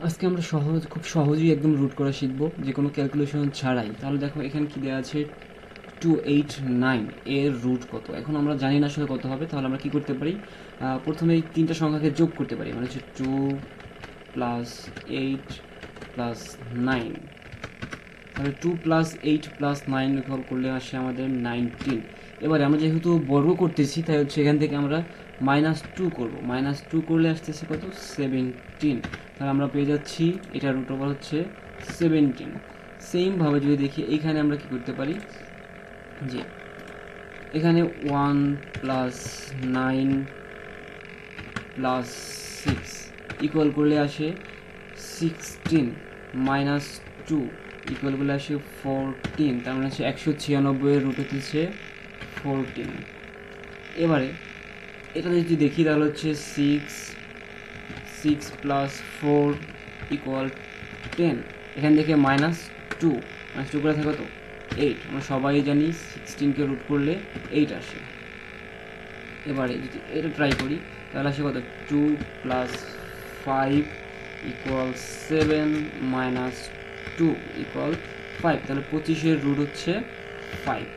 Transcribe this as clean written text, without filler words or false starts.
আজকে আমরা খুব সহজেই একদম রুট করা শিখবো, যে কোনো ক্যালকুলেশন ছাড়াই। তাহলে দেখো এখানে কি দেওয়া আছে, 289 এর রুট কত। এখন আমরা জানি না আসলে কত হবে, তাহলে আমরা কি করতে পারি, প্রথমে এই তিনটা সংখ্যাকে যোগ করতে পারি, মানে হচ্ছে 2 + 8 + 9। তাহলে 2 + 8 + 9 ইকুয়াল করলে আসে আমাদের 19। এবারে আমরা যেহেতু বর্গ করতেছি, তাই হচ্ছে এখান থেকে আমরা -2 করব। -2 করলে আসতেছে কত, 17। তাহলে আমরা পেয়ে যাচ্ছি এটা রুট ওভার হচ্ছে 17। সেমভাবে যদি দেখি এইখানে আমরা কি করতে পারি, যে এখানে 1 + 9 + 6 ইকুয়াল করলে আসে 16, -2 ইকুয়াল করলে আসে 14। তার মানে হচ্ছে 196 এর রুট হচ্ছে 14। এবারে এটা যদি দেখি তাহলে হচ্ছে 6 + 4 = 10। এখান থেকে -2 করে থাকে কত, 8। আমরা সবাই জানি 16কে রুট করলে 8 আসে। এবারে যদি এটা ট্রাই করি তাহলে আসে কত, 2 + 5 = 7 - 2 = 5। তাহলে 25-এর রুট হচ্ছে 5।